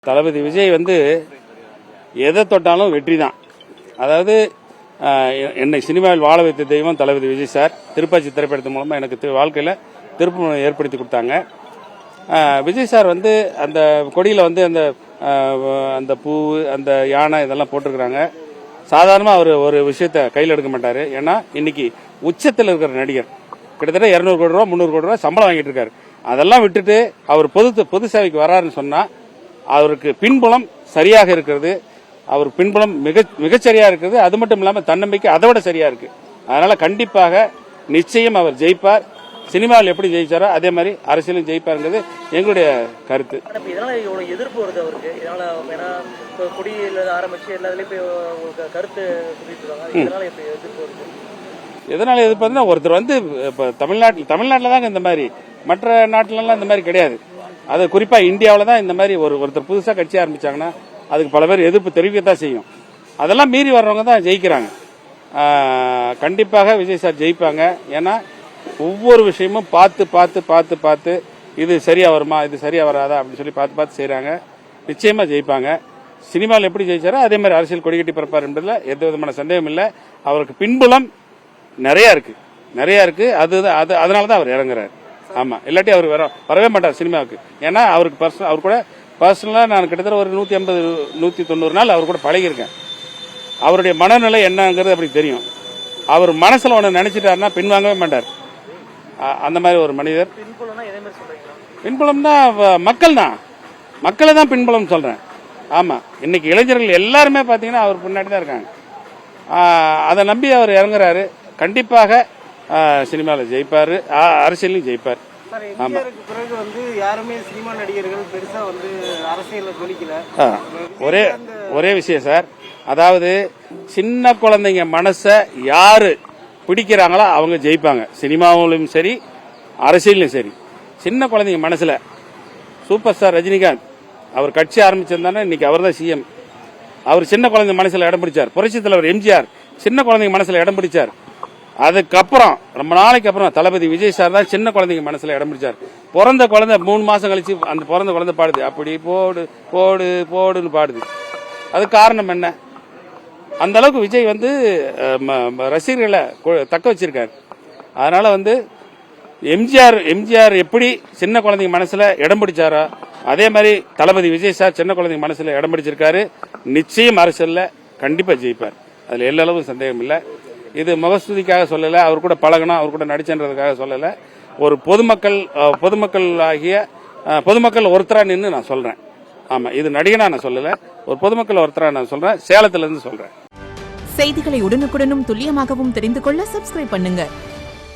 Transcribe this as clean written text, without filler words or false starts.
தளபதி விஜய் வந்து எதை தொட்டாலும் வெற்றி தான். அதாவது என்னை சினிமாவில் வாழ வைத்த தெய்வம் தளபதி விஜய் சார். திருப்பாச்சி திரைப்படத்தின் மூலமாக எனக்கு வாழ்க்கையில் திருப்பம் ஏற்படுத்தி கொடுத்தாங்க. விஜய் சார் வந்து அந்த கொடியில் வந்து அந்த பூ அந்த யானை இதெல்லாம் போட்டிருக்கிறாங்க. சாதாரணமாக அவர் ஒரு விஷயத்த கையில் எடுக்க மாட்டார். ஏன்னா இன்னைக்கு உச்சத்தில் இருக்கிற நடிகர் கிட்டத்தட்ட 200 கோடி ரூபா 300 கோடி ரூபா சம்பளம் வாங்கிட்டு இருக்காரு. அதெல்லாம் விட்டுட்டு அவர் பொது சேவைக்கு வராருன்னு சொன்னா அவருக்கு பின்புலம் சரியாக இருக்கிறது. அவர் பின்புலம் மிகச்சரியா இருக்கிறது. அது மட்டும் இல்லாமல் தன்னம்பிக்கை அதை விட சரியா இருக்கு. அதனால கண்டிப்பாக நிச்சயம் அவர் ஜெயிப்பார். சினிமாவில் எப்படி ஜெயிச்சாரோ அதே மாதிரி அரசியலும் ஜெயிப்பாருங்கிறது எங்களுடைய கருத்து. எதிர்ப்பு வருது அவருக்கு. எதனால எதிர்ப்பு வந்து ஒருத்தர் வந்து தமிழ்நாட்டில் தாங்க இந்த மாதிரி, மற்ற நாட்டிலலாம் இந்த மாதிரி கிடையாது. அது குறிப்பா இந்தியாவில் தான் இந்த மாதிரி ஒருத்தர் புதுசா கட்சி ஆரம்பிச்சாங்கன்னா அதுக்கு பல பேர் எதிர்ப்பு தெரிவிக்கத்தான் செய்யும். அதெல்லாம் மீறி வர்றவங்க தான் ஜெயிக்கிறாங்க. கண்டிப்பாக விஜய் சார் ஜெயிப்பாங்க. ஏன்னா ஒவ்வொரு விஷயமும் பார்த்து இது சரியா வருமா இது சரியா வராதா அப்படின்னு சொல்லி பார்த்து செய்யறாங்க. நிச்சயமா ஜெயிப்பாங்க. சினிமாவில் எப்படி ஜெயிச்சாரோ அதே மாதிரி அரசியல் கொடிகட்டி பிறப்பார் என்பதில் எந்த விதமான சந்தேகம் இல்லை. அவருக்கு பின்புலம் நிறைய இருக்கு. அதனாலதான் அவர் இறங்குறாரு. ஆமா, இல்லாட்டி அவர் வரவே மாட்டார் சினிமாவுக்கு. ஏன்னா அவருக்கு அவர் கூட பர்சனலா நான் கிட்டத்தட்ட ஒரு 180-190 நாள் அவர் கூட பழகிருக்கேன். அவருடைய மனநிலை என்னங்கிறது அப்படி தெரியும். அவர் மனசுல ஒண்ணு நினைச்சிட்டாருன்னா பின்வாங்கவே மாட்டார். அந்த மாதிரி ஒரு மனிதர். பின்புலம்னா மக்களை தான் பின்புலம் சொல்றேன். ஆமா, இன்னைக்கு இளைஞர்கள் எல்லாருமே பாத்தீங்கன்னா அவர் பின்னாடி தான் இருக்காங்க. அதை நம்பி அவர் இறங்குறாரு. கண்டிப்பாக சினிமாவில் ஜெயிப்பாரு, அரசியலையும் ஜெயிப்பார். பிறகு வந்து யாருமே சினிமா நடிகர்கள் பெருசா வந்து அரசியல கொலிக்கல. ஒரே விஷயம் சார், அதாவது சின்ன குழந்தைங்க மனச யாரு பிடிக்கிறாங்களோ அவங்க ஜெயிப்பாங்க. சினிமாவிலும் சரி அரசியலும் சரி. சின்ன குழந்தைங்க மனசுல சூப்பர் ஸ்டார் ரஜினிகாந்த் அவர் கட்சி ஆரம்பிச்சிருந்தானே இன்னைக்கு அவர் தான் சிஎம். அவர் சின்ன குழந்தை மனசுல இடம் பிடிச்சார். புரட்சித் தலைவர் எம்ஜிஆர் சின்ன குழந்தைங்க மனசுல இடம் பிடிச்சார். அதுக்கப்புறம் ரொம்ப நாளைக்கு அப்புறம் தளபதி விஜய் சார் தான் சின்ன குழந்தைங்க மனசுல இடம் பிடிச்சார். பிறந்த குழந்தை 3 மாசம் கழிச்சு அந்த பிறந்த குழந்தை பாடுது, அப்படி போடுன்னு பாடுது. அது காரணம் என்ன? அந்த அளவுக்கு விஜய் வந்து ரசிகர்களை தக்க வச்சிருக்காரு. அதனால வந்து எம்ஜிஆர் எப்படி சின்ன குழந்தைங்க மனசுல இடம் பிடிச்சாரோ அதே மாதிரி தளபதி விஜய் சார் சின்ன குழந்தைங்க மனசுல இடம் பிடிச்சிருக்காரு. நிச்சயம் அரசியல்ல கண்டிப்பா ஜெயிப்பார். அதுல எல்லா அளவும் சந்தேகம் இல்லை. இது முகஸ்துதிக்காக சொல்லல, அவர் கூட பழகணும், அவர் கூட நடிச்சன்றதுக்காக சொல்லல. ஒரு பொதுமக்கள் ஒருத்தரா நின்று நான் சொல்றேன். ஆமா, இது நடிகனா நான் சொல்லல, ஒரு பொதுமக்கள் ஒருத்தரா நான் சொல்றேன். சேலத்துல இருந்து சொல்றேன். செய்திகளை உடனுக்குடனும் துல்லியமாகவும் தெரிந்து கொள்ள சப்ஸ்கிரைப் பண்ணுங்க.